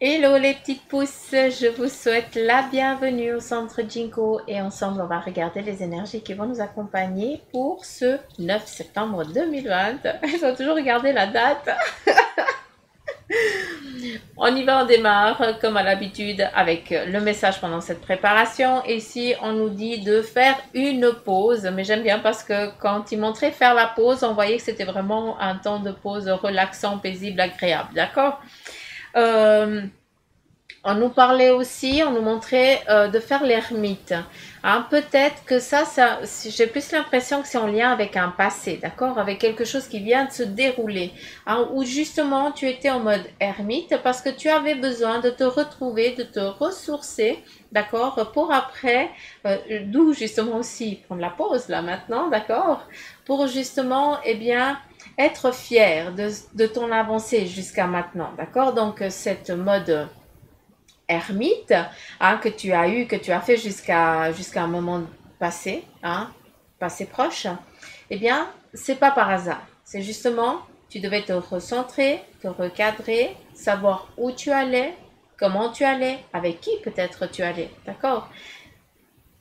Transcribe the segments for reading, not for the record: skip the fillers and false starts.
Hello les petites pousses, je vous souhaite la bienvenue au centre Jinko et ensemble on va regarder les énergies qui vont nous accompagner pour ce 9 septembre 2020. Je dois toujours regarder la date. On y va, on démarre comme à l'habitude avec le message pendant cette préparation. Ici on nous dit de faire une pause, mais j'aime bien parce que quand il montrait faire la pause, on voyait que c'était vraiment un temps de pause relaxant, paisible, agréable, d'accord. euh, On nous parlait aussi, on nous montrait de faire l'ermite. Hein, peut-être que ça j'ai plus l'impression que c'est en lien avec un passé, d'accord, avec quelque chose qui vient de se dérouler, hein, où justement tu étais en mode ermite parce que tu avais besoin de te retrouver, de te ressourcer, d'accord, pour après, d'où justement aussi prendre la pause là maintenant, d'accord, pour justement, eh bien, être fier de ton avancée jusqu'à maintenant, d'accord. Donc cette mode ermite, hein, que tu as eu, que tu as fait jusqu'à un moment passé, hein, passé proche, eh bien, c'est pas par hasard. C'est justement, tu devais te recentrer, te recadrer, savoir où tu allais, comment tu allais, avec qui peut-être tu allais, d'accord.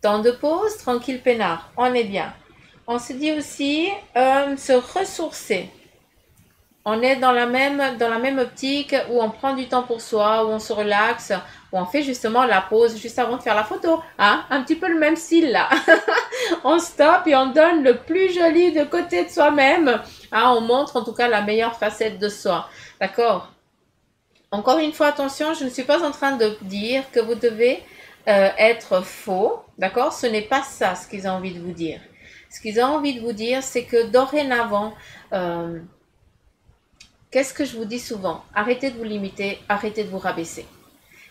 Temps de pause, tranquille peinard, on est bien. On se dit aussi se ressourcer. On est dans la même optique où on prend du temps pour soi, où on se relaxe, où on fait justement la pause juste avant de faire la photo. Hein? Un petit peu le même style là. On stoppe et on donne le plus joli de côté de soi-même. Hein? On montre en tout cas la meilleure facette de soi. D'accord. Encore une fois, attention, je ne suis pas en train de dire que vous devez être faux. D'accord. Ce n'est pas ça ce qu'ils ont envie de vous dire. Ce qu'ils ont envie de vous dire, c'est que dorénavant, qu'est-ce que je vous dis souvent? Arrêtez de vous limiter, arrêtez de vous rabaisser.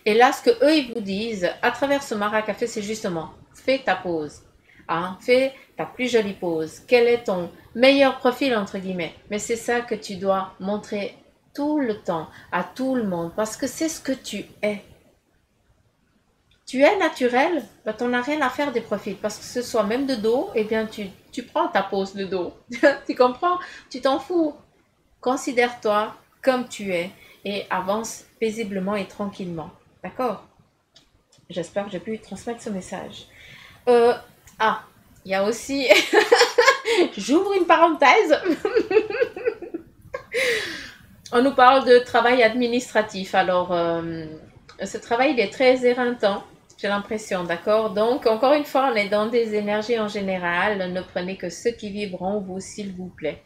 Et là, ce que eux ils vous disent à travers ce Mara Café, c'est justement fais ta pause, hein, fais ta plus jolie pause. Quel est ton meilleur profil entre guillemets? Mais c'est ça que tu dois montrer tout le temps à tout le monde parce que c'est ce que tu es. Tu es naturel, bah, tu n'as rien à faire des profils parce que ce soit même de dos, eh bien tu prends ta pose de dos. Tu comprends? Tu t'en fous. Considère-toi comme tu es et avance paisiblement et tranquillement. D'accord? J'espère que j'ai pu transmettre ce message. Euh, ah, il y a aussi, j'ouvre une parenthèse, on nous parle de travail administratif. Alors, ce travail, il est très éreintant, j'ai l'impression, d'accord. Donc, encore une fois, on est dans des énergies en général. Ne prenez que ceux qui vibront, vous, s'il vous plaît.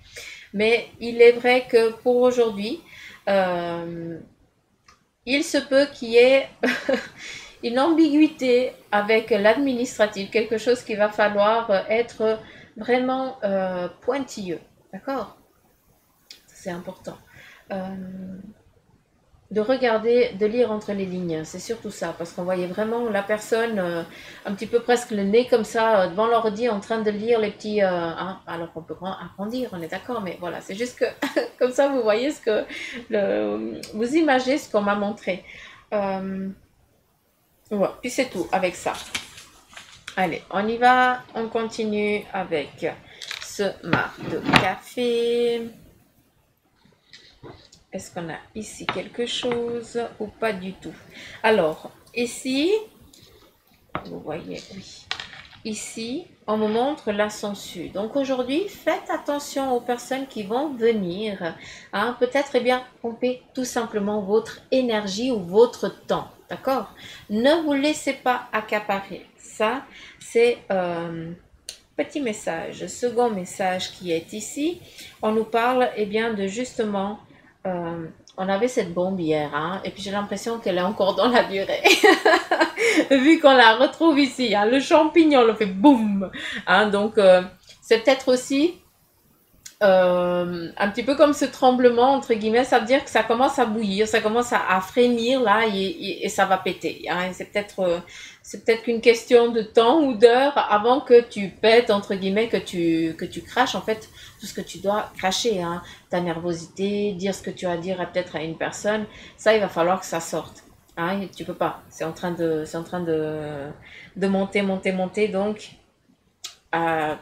Mais il est vrai que pour aujourd'hui, euh, il se peut qu'il y ait une ambiguïté avec l'administratif, quelque chose qui va falloir être vraiment pointilleux. D'accord. C'est important. Euh, de regarder, de lire entre les lignes, c'est surtout ça, parce qu'on voyait vraiment la personne un petit peu presque le nez comme ça devant l'ordi en train de lire les petits... hein, alors qu'on peut agrandir, on est d'accord, mais voilà, c'est juste que comme ça vous voyez ce que... vous imaginez ce qu'on m'a montré. Ouais, puis c'est tout avec ça. Allez, on y va, on continue avec ce marc de café. Est-ce qu'on a ici quelque chose ou pas du tout? Alors, ici, vous voyez, oui. Ici, on me montre la sangsue. Donc aujourd'hui, faites attention aux personnes qui vont venir. Hein, peut-être, eh bien, pomper tout simplement votre énergie ou votre temps. D'accord? Ne vous laissez pas accaparer. Ça, c'est petit message. Second message qui est ici. On nous parle, eh bien, de justement... on avait cette bombe hier, hein, et puis j'ai l'impression qu'elle est encore dans la durée. Vu qu'on la retrouve ici, hein, le champignon le fait boum. Hein, donc, c'est peut-être aussi un petit peu comme ce tremblement, entre guillemets, ça veut dire que ça commence à bouillir, ça commence à frémir là et ça va péter. Hein, c'est peut-être qu'une question de temps ou d'heure avant que tu pètes, entre guillemets, que tu craches en fait tout ce que tu dois cracher. Hein, ta nervosité, dire ce que tu as à dire peut-être à une personne, ça il va falloir que ça sorte. Hein, tu peux pas, c'est en train de monter, monter, monter, donc euh,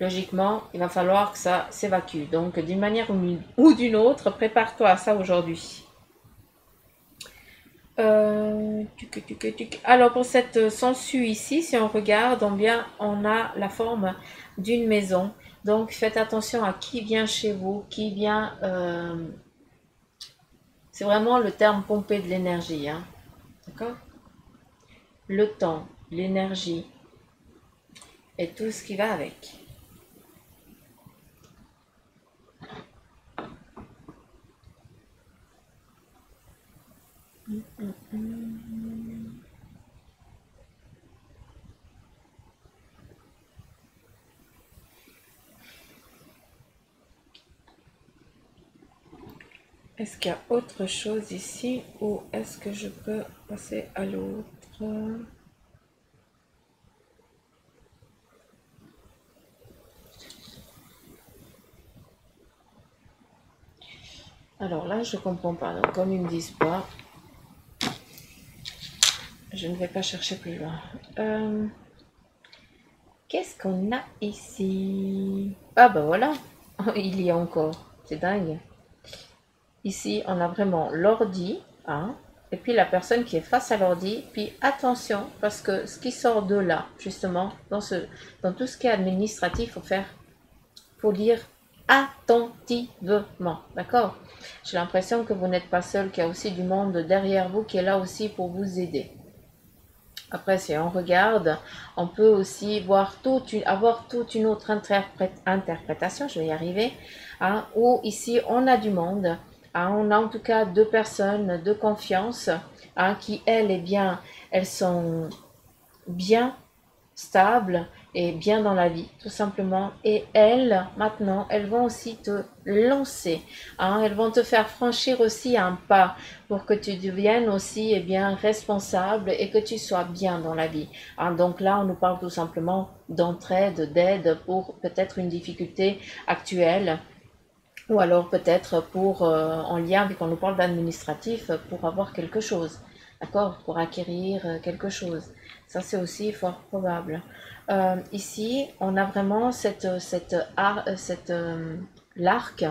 logiquement, il va falloir que ça s'évacue. Donc, d'une manière ou d'une autre, prépare-toi à ça aujourd'hui. Alors pour cette sangsue ici, si on regarde, on a la forme d'une maison. Donc faites attention à qui vient chez vous, qui vient. C'est vraiment le terme pomper de l'énergie, hein. D'accord? Le temps, l'énergie et tout ce qui va avec. Est-ce qu'il y a autre chose ici ou est-ce que je peux passer à l'autre? Alors là, je comprends pas. Donc, comme ils me disent pas, je ne vais pas chercher plus loin. Qu'est-ce qu'on a ici? Ah bah voilà, il y a encore. C'est dingue. Ici, on a vraiment l'ordi, hein, et puis la personne qui est face à l'ordi. Puis attention, parce que ce qui sort de là, justement, dans tout ce qui est administratif, faut lire attentivement, d'accord? J'ai l'impression que vous n'êtes pas seul, qu'il y a aussi du monde derrière vous qui est là aussi pour vous aider. Après, si on regarde, on peut aussi avoir toute une autre interprétation, je vais y arriver, hein, où ici on a du monde, hein, on a en tout cas deux personnes de confiance, hein, qui elles sont bien stable et bien dans la vie, tout simplement. Et elles, maintenant, elles vont aussi te lancer, hein, elles vont te faire franchir aussi un pas pour que tu deviennes aussi responsable et que tu sois bien dans la vie. Hein, donc là, on nous parle tout simplement d'entraide, d'aide pour peut-être une difficulté actuelle. Ou alors peut-être en lien, vu qu'on nous parle d'administratif, pour avoir quelque chose, d'accord? Pour acquérir quelque chose. Ça, c'est aussi fort probable. Ici, on a vraiment l'arc,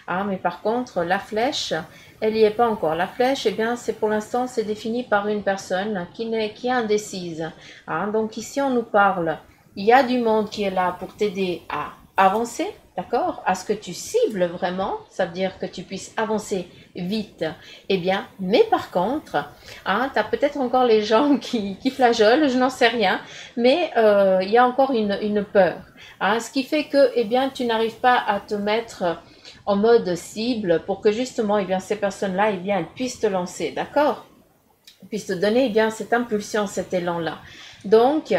hein, mais par contre, la flèche, elle n'y est pas encore. La flèche, eh bien, c'est pour l'instant, c'est défini par une personne qui est indécise. Hein. Donc ici, on nous parle, il y a du monde qui est là pour t'aider à avancer, d'accord? À ce que tu cibles vraiment, ça veut dire que tu puisses avancer vite. Eh bien, mais par contre, hein, tu as peut-être encore les gens qui flageolent, je n'en sais rien, mais il y a encore une peur. Hein, ce qui fait que, eh bien, tu n'arrives pas à te mettre en mode cible pour que justement, eh bien, ces personnes-là, eh bien, elles puissent te lancer, d'accord? Elles puissent te donner, eh bien, cette impulsion, cet élan-là. Donc,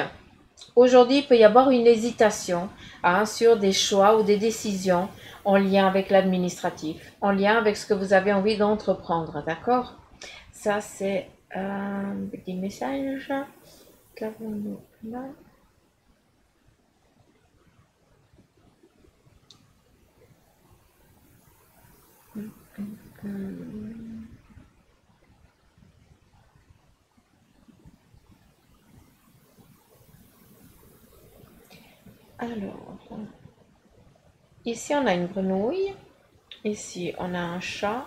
aujourd'hui, il peut y avoir une hésitation, hein, sur des choix ou des décisions en lien avec l'administratif, en lien avec ce que vous avez envie d'entreprendre, d'accord? Ça, c'est un petit message qu'avons-nous là? Alors, ici on a une grenouille, ici on a un chat,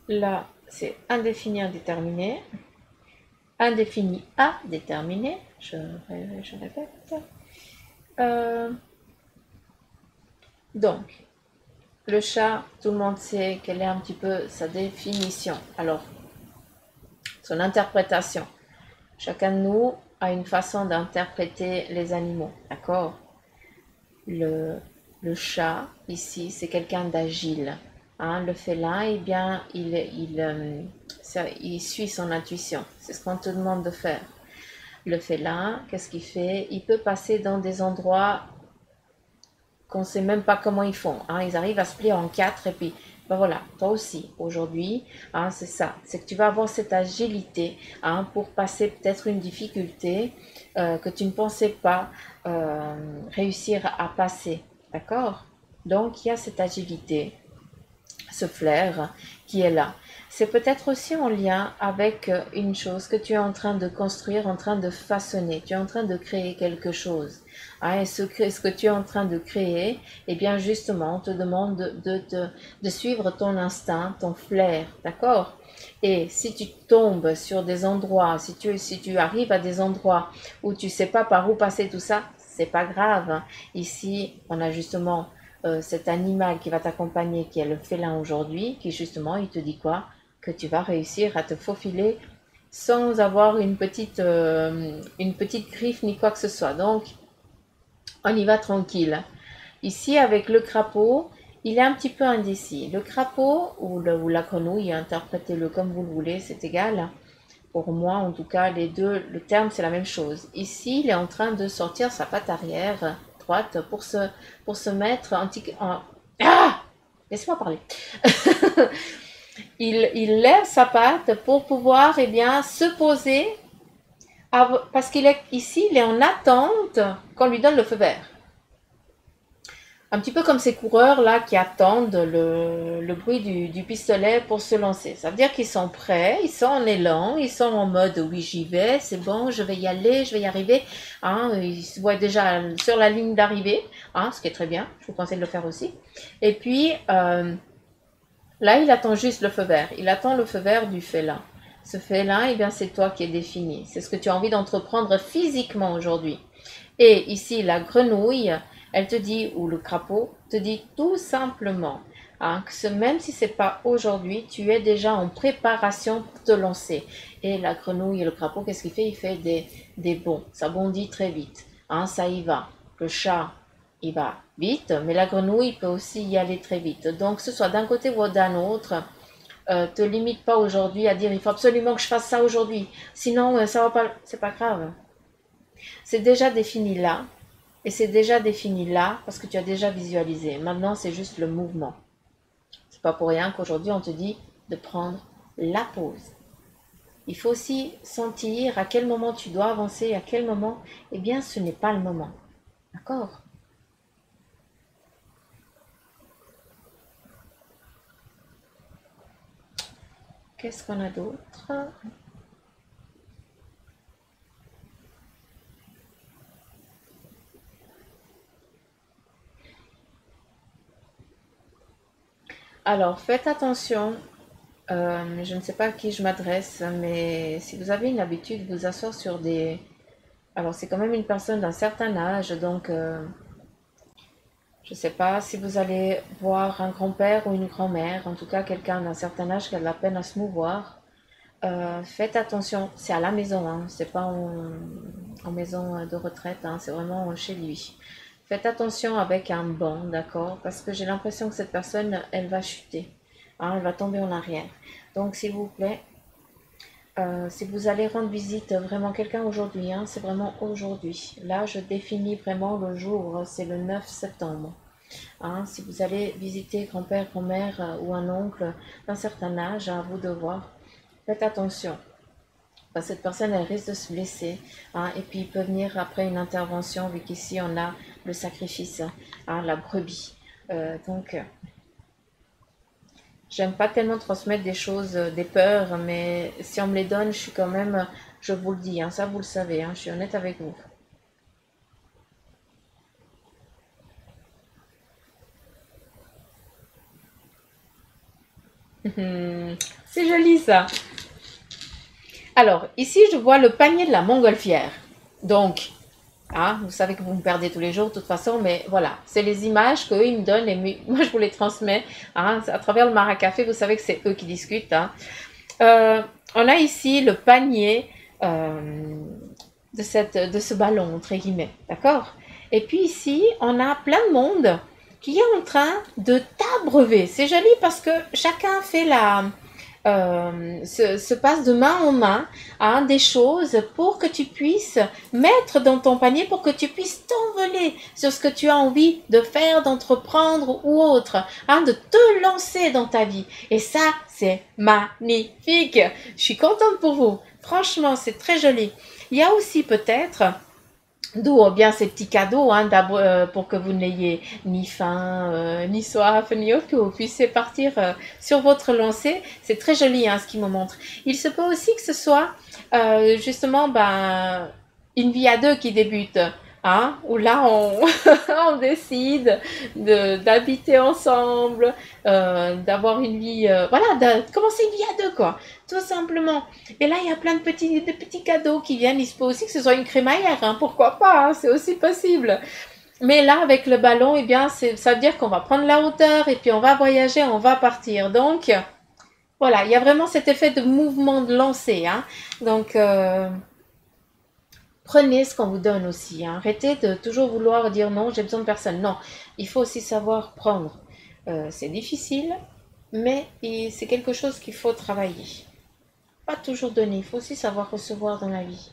là c'est indéfini indéterminé, indéfini à déterminé, je répète. Donc, le chat, tout le monde sait quelle est un petit peu sa définition. Alors, son interprétation. Chacun de nous a une façon d'interpréter les animaux, d'accord? Le chat, ici, c'est quelqu'un d'agile. Hein, le félin, eh bien, il suit son intuition. C'est ce qu'on te demande de faire. Le félin, qu'est-ce qu'il fait? Il peut passer dans des endroits qu'on ne sait même pas comment ils font. Hein. Ils arrivent à se plier en quatre et puis, ben voilà, toi aussi, aujourd'hui, hein, c'est ça. C'est que tu vas avoir cette agilité, hein, pour passer peut-être une difficulté que tu ne pensais pas réussir à passer. D'accord? Donc, il y a cette agilité, ce flair qui est là. C'est peut-être aussi en lien avec une chose que tu es en train de construire, en train de façonner. Tu es en train de créer quelque chose. Hein, et ce que tu es en train de créer, eh bien justement, on te demande de suivre ton instinct, ton flair, d'accord? Et si tu tombes sur des endroits, si tu arrives à des endroits où tu sais pas par où passer tout ça, c'est pas grave. Ici, on a justement cet animal qui va t'accompagner, qui est le félin aujourd'hui, qui justement, il te dit quoi? Que tu vas réussir à te faufiler sans avoir une petite griffe ni quoi que ce soit. Donc, on y va tranquille. Ici, avec le crapaud, il est un petit peu indécis. Le crapaud ou la grenouille, interprétez-le comme vous le voulez, c'est égal. Pour moi, en tout cas, les deux, le terme, c'est la même chose. Ici, il est en train de sortir sa patte arrière droite pour se mettre Ah! Laisse-moi parler. il lève sa patte pour pouvoir, eh bien, se poser parce qu'il est ici, il est en attente qu'on lui donne le feu vert. Un petit peu comme ces coureurs là qui attendent le bruit du pistolet pour se lancer. Ça veut dire qu'ils sont prêts, ils sont en élan, ils sont en mode oui j'y vais, c'est bon, je vais y aller, je vais y arriver. Hein, ils se voient déjà sur la ligne d'arrivée, hein, ce qui est très bien, je vous conseille de le faire aussi. Et puis là il attend juste le feu vert, il attend le feu vert du félin. Ce félin, eh bien c'est toi qui es défini, c'est ce que tu as envie d'entreprendre physiquement aujourd'hui. Et ici la grenouille, elle te dit, ou le crapaud, te dit tout simplement hein, que même si c'est pas aujourd'hui, tu es déjà en préparation pour te lancer. Et la grenouille et le crapaud, qu'est-ce qu'il fait? Il fait des bonds, ça bondit très vite, hein, ça y va. Le chat, il va vite, mais la grenouille peut aussi y aller très vite. Donc, que ce soit d'un côté ou d'un autre, te limite pas aujourd'hui à dire il faut absolument que je fasse ça aujourd'hui, sinon ça va pas, c'est pas grave. C'est déjà défini là, et c'est déjà défini là parce que tu as déjà visualisé. Maintenant, c'est juste le mouvement. C'est pas pour rien qu'aujourd'hui on te dit de prendre la pause. Il faut aussi sentir à quel moment tu dois avancer, à quel moment, eh bien, ce n'est pas le moment. D'accord? Qu'est-ce qu'on a d'autre? Alors, faites attention. Je ne sais pas à qui je m'adresse, mais si vous avez une habitude de vous asseoir sur des... Alors, c'est quand même une personne d'un certain âge, donc je ne sais pas si vous allez voir un grand-père ou une grand-mère, en tout cas quelqu'un d'un certain âge qui a de la peine à se mouvoir. Faites attention, c'est à la maison, hein, c'est pas en maison de retraite, hein, c'est vraiment chez lui. Faites attention avec un banc, d'accord? Parce que j'ai l'impression que cette personne, elle va chuter, hein, elle va tomber en arrière. Donc, s'il vous plaît, si vous allez rendre visite vraiment quelqu'un aujourd'hui, hein, c'est vraiment aujourd'hui. Là, je définis vraiment le jour, c'est le 9 septembre. Hein, si vous allez visiter grand-père, grand-mère ou un oncle d'un certain âge, à vous de voir, faites attention. Cette personne, elle risque de se blesser. Hein, et puis, il peut venir après une intervention, vu qu'ici, on a le sacrifice, hein, la brebis. Donc, j'aime pas tellement transmettre des choses, des peurs, mais si on me les donne, je suis quand même, je vous le dis, hein, ça vous le savez, hein, je suis honnête avec vous. C'est joli ça. Alors, ici, je vois le panier de la montgolfière. Donc, hein, vous savez que vous me perdez tous les jours de toute façon, mais voilà, c'est les images qu'eux, ils me donnent et moi, je vous les transmets. Hein, à travers le Maracafé, vous savez que c'est eux qui discutent. Hein. On a ici le panier de ce ballon, entre guillemets, d'accord? Et puis ici, on a plein de monde qui est en train de t'abreuver. C'est joli parce que chacun fait se passe de main en main hein, des choses pour que tu puisses mettre dans ton panier, pour que tu puisses t'envoler sur ce que tu as envie de faire, d'entreprendre ou autre, hein, de te lancer dans ta vie. Et ça, c'est magnifique. Je suis contente pour vous. Franchement, c'est très joli. Il y a aussi peut-être... D'où bien ces petits cadeaux hein, pour que vous n'ayez ni faim, ni soif, ni autre, que vous puissiez partir sur votre lancée. C'est très joli hein, ce qu'il me montre. Il se peut aussi que ce soit justement une vie à deux qui débute. hein, où là on décide d'habiter ensemble, d'avoir une vie, voilà, de commencer une vie à deux, quoi, tout simplement. Et là, il y a plein de petits cadeaux qui viennent. Il se peut aussi que ce soit une crémaillère, hein, pourquoi pas, hein, c'est aussi possible. Mais là, avec le ballon, eh bien, ça veut dire qu'on va prendre la hauteur et puis on va voyager, on va partir. Donc, voilà, il y a vraiment cet effet de mouvement de lancer, hein. Donc, prenez ce qu'on vous donne aussi, hein. Arrêtez de toujours vouloir dire non, j'ai besoin de personne. Non, il faut aussi savoir prendre. C'est difficile, mais c'est quelque chose qu'il faut travailler. Pas toujours donner, il faut aussi savoir recevoir dans la vie.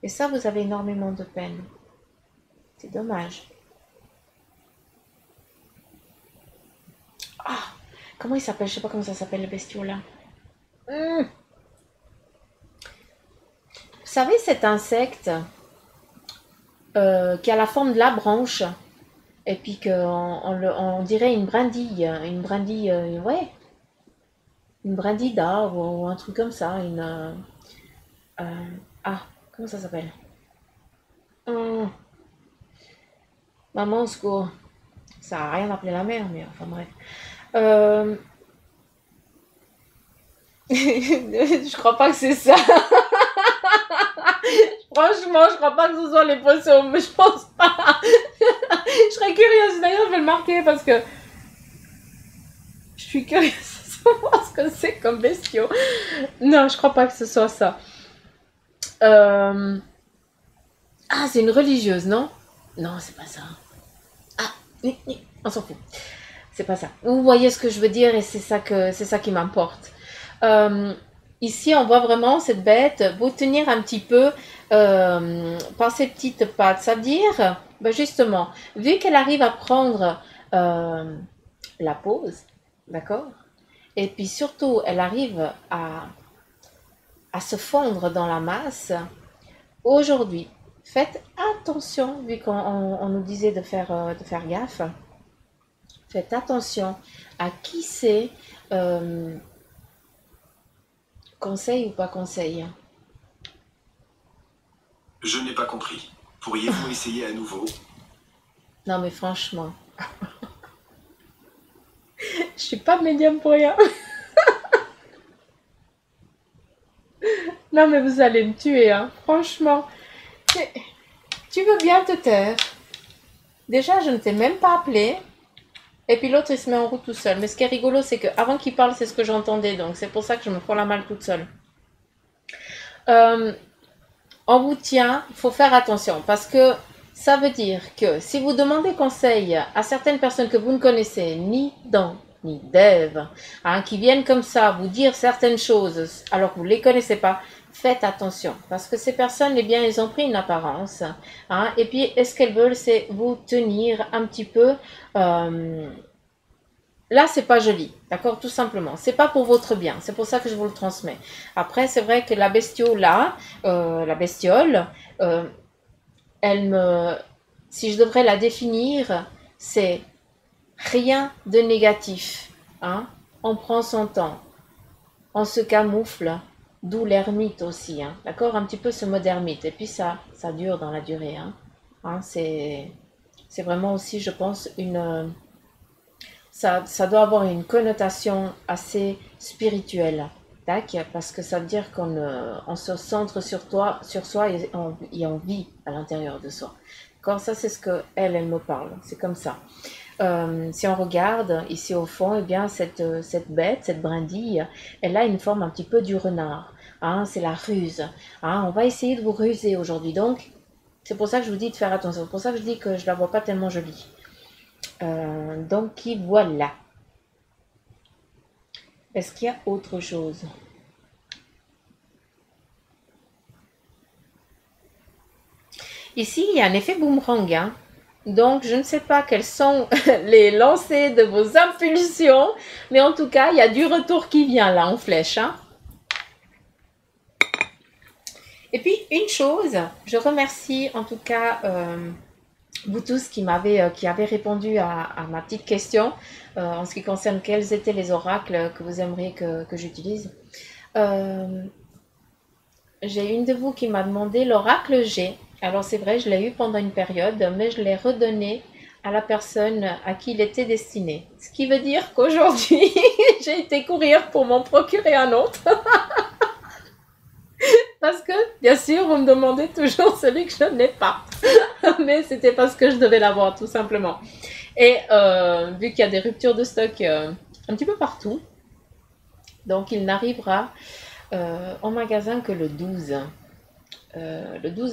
Et ça, vous avez énormément de peine. C'est dommage. Ah, comment il s'appelle? Je sais pas comment ça s'appelle, le bestiau là. Vous savez, cet insecte qui a la forme de la branche, et puis on dirait une brindille, ouais, une brindille d'arbre ou un truc comme ça, ah, comment ça s'appelle? Hum, Maman, au secours. Ça n'a rien appelé la mer, mais enfin bref. Euh, je crois pas que c'est ça. Franchement, je crois pas que ce soit les poissons, mais je pense pas. Je serais curieuse, d'ailleurs, je vais le marquer parce que je suis curieuse de savoir ce que c'est comme bestiaux. Non, je crois pas que ce soit ça. Euh, Ah, c'est une religieuse, non? Non, c'est pas ça. Ah, on s'en fout. C'est pas ça. Vous voyez ce que je veux dire et c'est ça qui m'importe. Euh, Ici, on voit vraiment cette bête vous tenir un petit peu par ses petites pattes. Ça veut dire, ben justement, vu qu'elle arrive à prendre euh, la pause, d'accord? Et puis surtout, elle arrive à se fondre dans la masse. Aujourd'hui, faites attention, vu qu'on nous disait de faire gaffe, faites attention à qui c'est, euh, conseil ou pas conseil. Je n'ai pas compris. Pourriez-vous essayer à nouveau? Non mais franchement, je suis pas médium pour rien. Non mais vous allez me tuer, hein. Franchement, tu veux bien te taire. Déjà, je ne t'ai même pas appelé. Et puis l'autre, il se met en route tout seul. Mais ce qui est rigolo, c'est qu'avant qu'il parle, c'est ce que j'entendais. Donc c'est pour ça que je me prends la malle toute seule. Euh, on vous tient, il faut faire attention. Parce que ça veut dire que si vous demandez conseil à certaines personnes que vous ne connaissez ni dans ni d'Ève, hein, qui viennent comme ça vous dire certaines choses alors que vous ne les connaissez pas, faites attention. Parce que ces personnes, eh bien, elles ont pris une apparence. Hein, et puis, est-ce qu'elles veulent, c'est vous tenir un petit peu... Là, c'est pas joli, d'accord, tout simplement. C'est pas pour votre bien. C'est pour ça que je vous le transmets. Après, c'est vrai que la bestiole là, la bestiole, euh, elle me, si je devrais la définir, c'est rien de négatif. Hein. On prend son temps, on se camoufle, d'où l'ermite aussi. Hein. D'accord, un petit peu ce mot d'ermite. Et puis ça dure dans la durée. Hein. Hein, c'est vraiment aussi, je pense, ça doit avoir une connotation assez spirituelle. Tac, parce que ça veut dire on se centre sur soi et on vit à l'intérieur de soi. Quand ça, c'est ce que elle me parle. C'est comme ça. Si on regarde ici au fond, eh bien cette bête, cette brindille, elle a une forme un petit peu du renard. Hein, c'est la ruse. Hein, on va essayer de vous ruser aujourd'hui. Donc, c'est pour ça que je vous dis de faire attention. C'est pour ça que je dis que je la vois pas tellement jolie. Donc, voilà. Est-ce qu'il y a autre chose? Ici, il y a un effet boomerang. Hein. Donc, je ne sais pas quels sont les lancers de vos impulsions, mais en tout cas, il y a du retour qui vient là en flèche. Hein. Et puis, une chose, je remercie en tout cas vous tous qui avez répondu à ma petite question en ce qui concerne quels étaient les oracles que vous aimeriez que j'utilise. J'ai une de vous qui m'a demandé l'oracle G. Alors c'est vrai, je l'ai eu pendant une période, mais je l'ai redonné à la personne à qui il était destiné. Ce qui veut dire qu'aujourd'hui, j'ai été courir pour m'en procurer un autre. Parce que, bien sûr, on me demandait toujours celui que je n'ai pas. Mais c'était parce que je devais l'avoir, tout simplement. Et vu qu'il y a des ruptures de stock un petit peu partout, donc il n'arrivera en magasin que le 12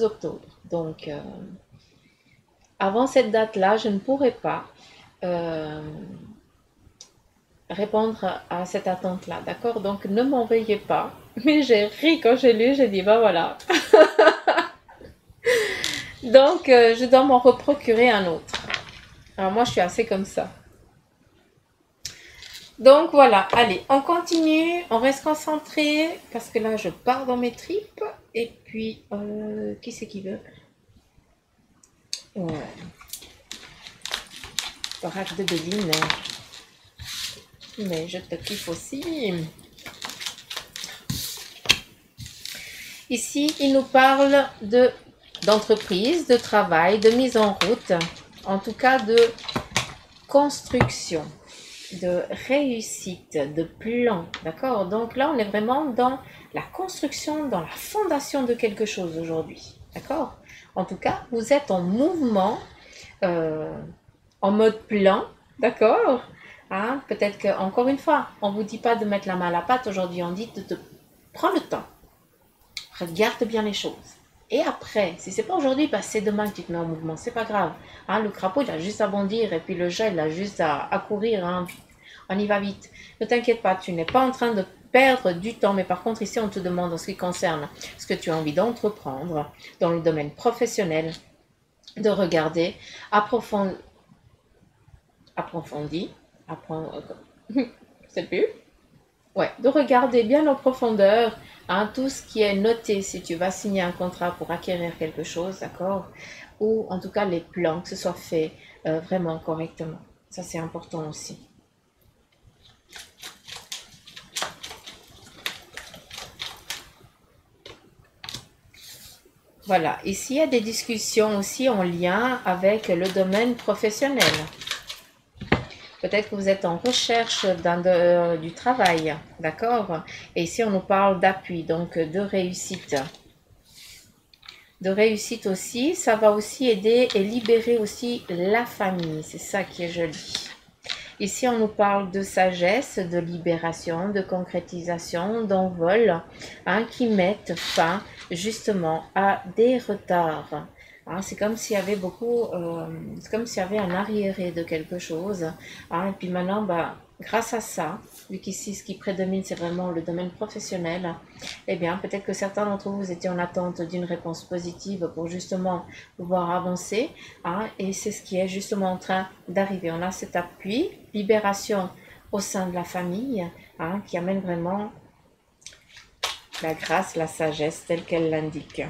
octobre. Donc, avant cette date-là, je ne pourrai pas euh, répondre à cette attente-là, d'accord? Donc, ne m'en veuillez pas. Mais j'ai ri quand j'ai lu, j'ai dit, bah voilà. Donc, je dois m'en reprocurer un autre. Alors, moi, je suis assez comme ça. Donc, voilà. Allez, on continue. On reste concentré. Parce que là, je pars dans mes tripes. Et puis, qui c'est qui veut? Ouais. Oracle de Béline. Mais je te kiffe aussi. Ici, il nous parle d'entreprise, de travail, de mise en route, en tout cas de construction, de réussite, de plan, d'accord? Donc là, on est vraiment dans la construction, dans la fondation de quelque chose aujourd'hui, d'accord? En tout cas, vous êtes en mouvement, euh, en mode plan, d'accord? Hein? Peut-être que, encore une fois, on ne vous dit pas de mettre la main à la pâte aujourd'hui, on dit de te prendre le temps. Regarde bien les choses. Et après, si c'est pas aujourd'hui, bah c'est demain que tu te mets en mouvement. C'est pas grave. Hein, le crapaud, il a juste à bondir et puis le chat, il a juste à courir. Hein. On y va vite. Ne t'inquiète pas, tu n'es pas en train de perdre du temps. Mais par contre, ici, on te demande en ce qui concerne ce que tu as envie d'entreprendre dans le domaine professionnel, de regarder, approfondi, c'est plus Ouais, de regarder bien en profondeur hein, tout ce qui est noté si tu vas signer un contrat pour acquérir quelque chose, d'accord? Ou en tout cas les plans, que ce soit fait vraiment correctement. Ça, c'est important aussi. Voilà, ici il y a des discussions aussi en lien avec le domaine professionnel. Peut-être que vous êtes en recherche du travail, d'accord? Et ici, on nous parle d'appui, donc de réussite. De réussite aussi, ça va aussi aider et libérer aussi la famille. C'est ça qui est joli. Ici, on nous parle de sagesse, de libération, de concrétisation, d'envol, hein, qui mettent fin justement à des retards. Hein, c'est comme s'il y avait c'est comme s'il y avait un arriéré de quelque chose. Hein, et puis maintenant, bah, grâce à ça, vu qu'ici ce qui prédomine c'est vraiment le domaine professionnel, eh bien peut-être que certains d'entre vous étaient en attente d'une réponse positive pour justement pouvoir avancer. Hein, et c'est ce qui est justement en train d'arriver. On a cet appui, libération au sein de la famille, hein, qui amène vraiment la grâce, la sagesse telle qu'elle l'indique.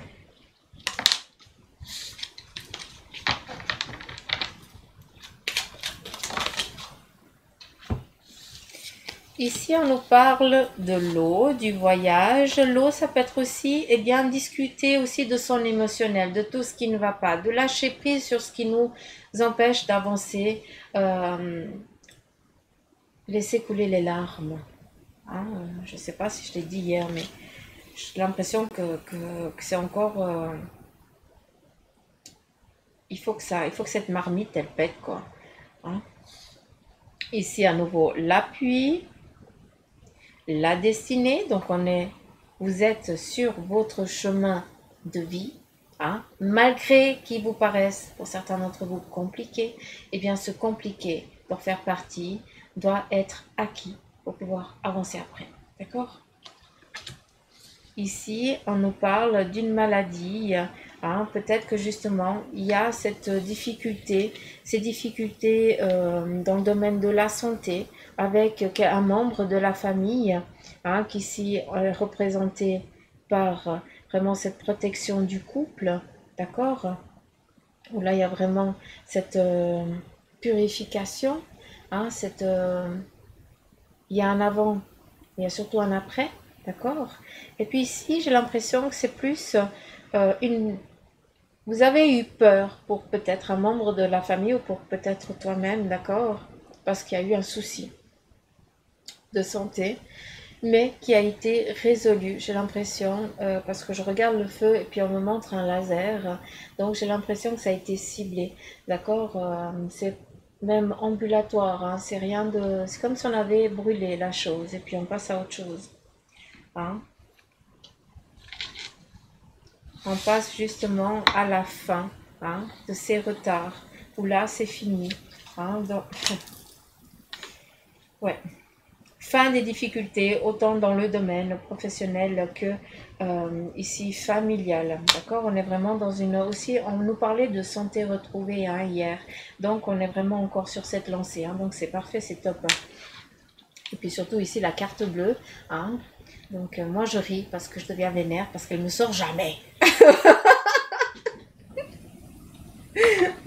Ici, on nous parle de l'eau, du voyage. L'eau, ça peut être aussi, eh bien, discuter aussi de son émotionnel, de tout ce qui ne va pas, de lâcher prise sur ce qui nous empêche d'avancer, laisser couler les larmes. Hein, je ne sais pas si je l'ai dit hier, mais j'ai l'impression que c'est encore... il faut que cette marmite, elle pète, quoi. Hein. Ici, à nouveau, l'appui. La destinée, donc vous êtes sur votre chemin de vie, hein, malgré qu'il vous paraisse pour certains d'entre vous compliqué, eh bien ce compliqué pour faire partie doit être acquis pour pouvoir avancer après, d'accord? Ici, on nous parle d'une maladie, hein, peut-être que justement, il y a cette difficulté, ces difficultés dans le domaine de la santé, avec un membre de la famille, hein, qui ici est représenté par vraiment cette protection du couple, d'accord? Où là, il y a vraiment cette purification, hein, il y a un avant, il y a surtout un après, d'accord? Et puis ici, j'ai l'impression que c'est plus une Vous avez eu peur pour peut-être un membre de la famille ou pour peut-être toi-même, d'accord? Parce qu'il y a eu un souci de santé, mais qui a été résolu, j'ai l'impression, parce que je regarde le feu et puis on me montre un laser, donc j'ai l'impression que ça a été ciblé, d'accord? C'est même ambulatoire, hein, c'est rien de... C'est comme si on avait brûlé la chose et puis on passe à autre chose, hein. On passe justement à la fin, hein, de ces retards, où là c'est fini, hein, donc... Ouais. Fin des difficultés, autant dans le domaine professionnel que ici familial. D'accord? On est vraiment dans une... Aussi, on nous parlait de santé retrouvée, hein, hier. Donc, on est vraiment encore sur cette lancée. Hein, donc, c'est parfait, c'est top. Et puis surtout ici, la carte bleue. Hein, donc, moi, je ris parce que je deviens vénère, parce qu'elle ne sort jamais.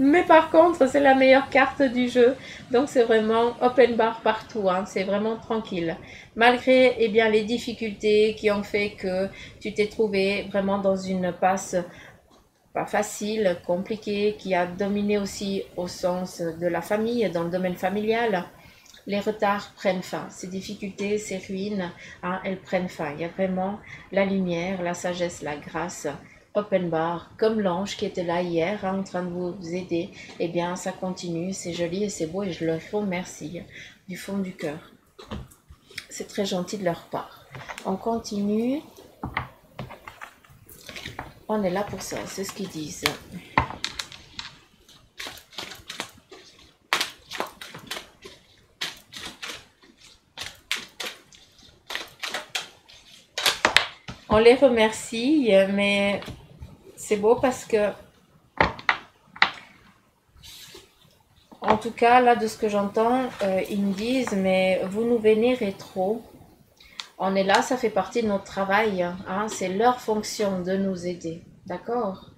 Mais par contre, c'est la meilleure carte du jeu. Donc, c'est vraiment open bar partout. Hein. C'est vraiment tranquille. Malgré eh bien, les difficultés qui ont fait que tu t'es trouvé vraiment dans une passe pas facile, compliquée, qui a dominé aussi au sens de la famille, dans le domaine familial, les retards prennent fin. Ces difficultés, ces ruines, hein, elles prennent fin. Il y a vraiment la lumière, la sagesse, la grâce. Open bar, comme l'ange qui était là hier, hein, en train de vous aider, eh bien ça continue, c'est joli et c'est beau et je leur remercie du fond du cœur. C'est très gentil de leur part. On continue. On est là pour ça, c'est ce qu'ils disent. On les remercie, mais c'est beau parce que, en tout cas, là, de ce que j'entends, ils me disent, mais vous nous vénérez trop. On est là, ça fait partie de notre travail. Hein, c'est leur fonction de nous aider. D'accord?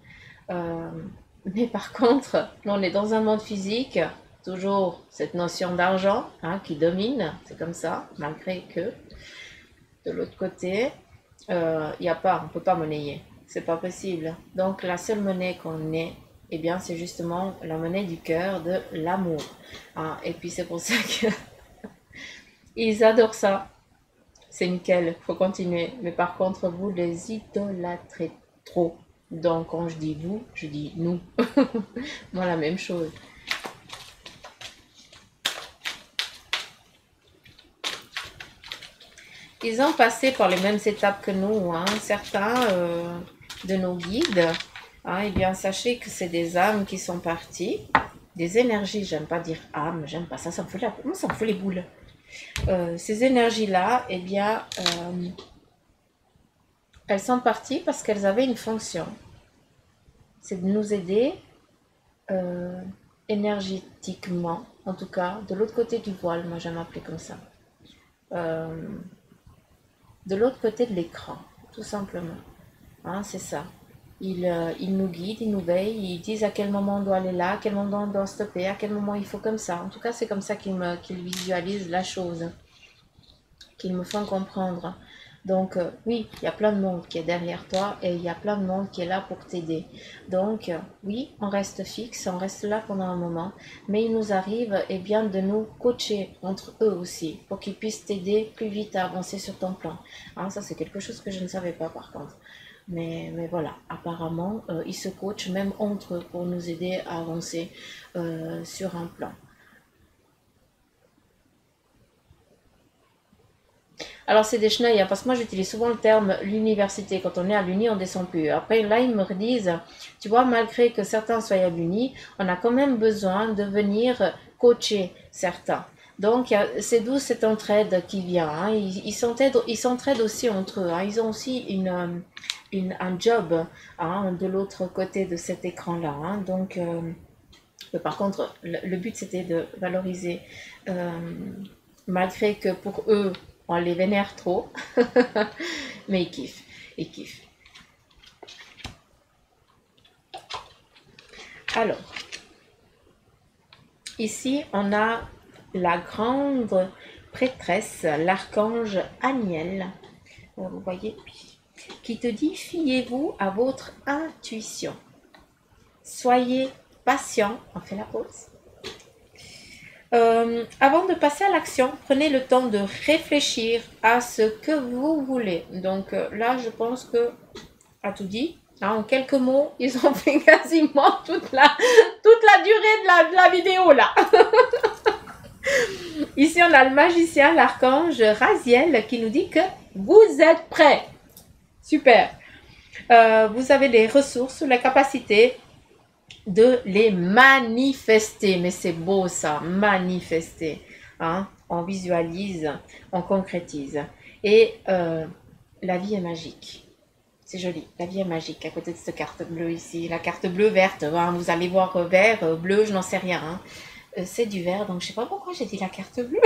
Mais par contre, on est dans un monde physique, toujours cette notion d'argent, hein, qui domine. C'est comme ça, malgré que, de l'autre côté, y a pas, on ne peut pas monnayer. C'est pas possible. Donc, la seule monnaie qu'on ait, eh bien, c'est justement la monnaie du cœur, de l'amour. Hein, et puis, c'est pour ça que ils adorent ça. C'est nickel, faut continuer. Mais par contre, vous les idolâtrez trop. Donc, quand je dis vous, je dis nous. Moi, la même chose. Ils ont passé par les mêmes étapes que nous. Hein. Certains de nos guides, hein, eh bien, sachez que c'est des âmes qui sont parties. Des énergies, j'aime pas dire âme, j'aime pas ça, ça me fout moi, ça me fout les boules. Ces énergies-là, eh bien, elles sont parties parce qu'elles avaient une fonction. C'est de nous aider énergétiquement, en tout cas, de l'autre côté du voile, moi j'aime appeler comme ça. De l'autre côté de l'écran, tout simplement. Hein, c'est ça. Ils nous guident, ils nous veillent, ils disent à quel moment on doit aller là, à quel moment on doit stopper, à quel moment il faut comme ça. En tout cas, c'est comme ça qu'ils visualisent la chose, qu'ils me font comprendre. Donc, oui, il y a plein de monde qui est derrière toi et il y a plein de monde qui est là pour t'aider. Donc, oui, on reste fixe, on reste là pendant un moment, mais il nous arrive eh bien, de nous coacher entre eux aussi pour qu'ils puissent t'aider plus vite à avancer sur ton plan. Hein, ça, c'est quelque chose que je ne savais pas par contre. Mais voilà, apparemment, ils se coachent même entre eux pour nous aider à avancer sur un plan. Alors c'est des chenilles, hein, parce que moi j'utilise souvent le terme l'université. Quand on est à l'uni, on descend plus. Après là, ils me redisent, tu vois, malgré que certains soient à l'uni, on a quand même besoin de venir coacher certains. Donc c'est d'où cette entraide qui vient. Hein. Ils s'entraident aussi entre eux. Hein. Ils ont aussi un job, hein, de l'autre côté de cet écran-là. Hein. Donc, par contre, le but c'était de valoriser, malgré que pour eux, on les vénère trop, mais ils kiffent, ils kiffent. Alors, ici, on a la grande prêtresse, l'archange Aniel, vous voyez, qui te dit, fiez-vous à votre intuition. soyez patient. On fait la pause. Avant de passer à l'action, prenez le temps de réfléchir à ce que vous voulez. Donc là, je pense que a tout dit. Hein, en quelques mots, ils ont fait quasiment toute la durée de la vidéo là. Ici, on a le magicien, l'archange Raziel qui nous dit que vous êtes prêts. Super. Vous avez les ressources, la capacité de les manifester. Mais c'est beau ça, manifester. Hein? On visualise, on concrétise. Et la vie est magique. C'est joli, la vie est magique à côté de cette carte bleue ici. La carte bleue verte, hein, vous allez voir vert, bleu, je n'en sais rien. Hein. C'est du vert, donc je ne sais pas pourquoi j'ai dit la carte bleue.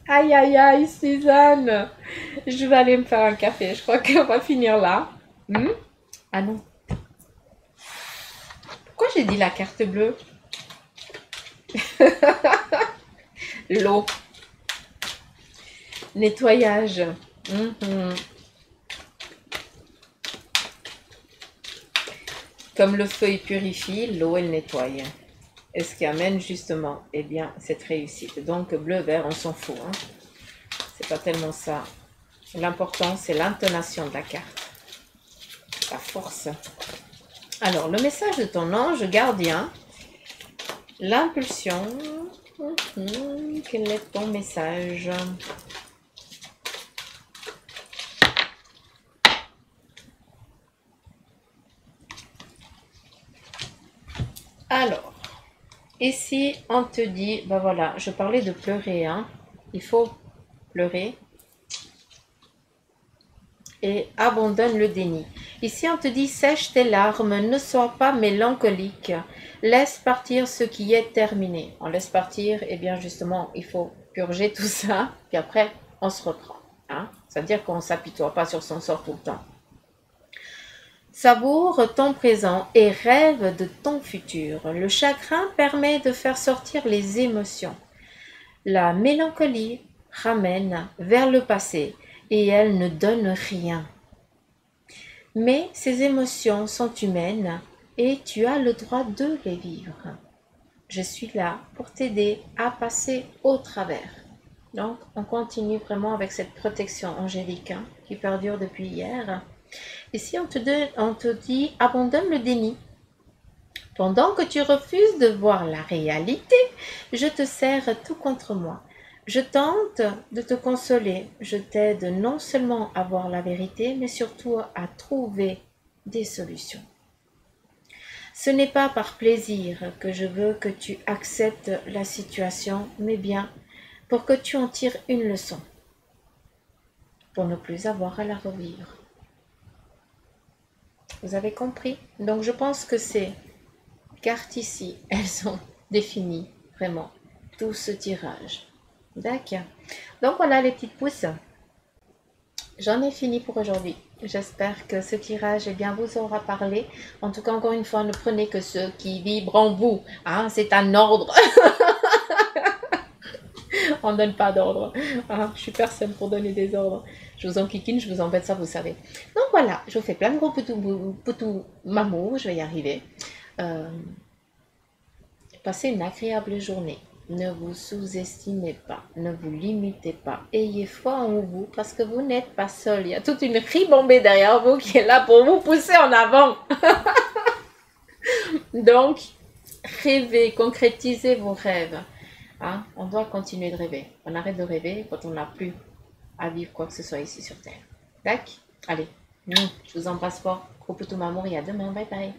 Aïe, aïe, aïe, Suzanne. Je vais aller me faire un café. Je crois qu'on va finir là. Ah non. Pourquoi j'ai dit la carte bleue? L'eau. Nettoyage. Comme le feu il purifie, l'eau elle nettoie. Et ce qui amène justement, eh bien, cette réussite. Donc bleu, vert, on s'en fout. Hein. C'est pas tellement ça. L'important, c'est l'intonation de la carte. La force. Alors, le message de ton ange gardien. L'impulsion. Quel est ton message? Alors, ici, on te dit, ben voilà, je parlais de pleurer, hein. Il faut pleurer et abandonne le déni. Ici, on te dit, sèche tes larmes, ne sois pas mélancolique, laisse partir ce qui est terminé. On laisse partir, et bien justement, il faut purger tout ça, puis après, on se reprend. Hein. C'est-à-dire qu'on ne s'apitoie pas sur son sort tout le temps. Savoure ton présent et rêve de ton futur. Le chagrin permet de faire sortir les émotions. La mélancolie ramène vers le passé et elle ne donne rien. Mais ces émotions sont humaines et tu as le droit de les vivre. Je suis là pour t'aider à passer au travers. Donc, on continue vraiment avec cette protection angélique hein, qui perdure depuis hier. Ici, on te dit, abandonne le déni. Pendant que tu refuses de voir la réalité, je te serre tout contre moi. Je tente de te consoler. Je t'aide non seulement à voir la vérité, mais surtout à trouver des solutions. Ce n'est pas par plaisir que je veux que tu acceptes la situation, mais bien pour que tu en tires une leçon, pour ne plus avoir à la revivre. Vous avez compris? Donc je pense que ces cartes ici, elles ont défini vraiment tout ce tirage. D'accord. Donc voilà les petites pousses. J'en ai fini pour aujourd'hui. J'espère que ce tirage eh bien, vous aura parlé. En tout cas, encore une fois, ne prenez que ceux qui vibrent en vous. Hein, c'est un ordre. On ne donne pas d'ordre. Ah, je suis personne pour donner des ordres. Je vous enquiquine, je vous embête, ça vous savez. Donc voilà, je vous fais plein de gros poutou mamou, je vais y arriver. Passez une agréable journée. Ne vous sous-estimez pas, ne vous limitez pas. Ayez foi en vous parce que vous n'êtes pas seul. Il y a toute une ribambée derrière vous qui est là pour vous pousser en avant. Donc, rêvez, concrétisez vos rêves. Hein? On doit continuer de rêver. On arrête de rêver quand on n'a plus à vivre quoi que ce soit ici sur Terre. D'accord? Allez, je vous embrasse fort. Gros poutou m'amour et à demain. Bye bye.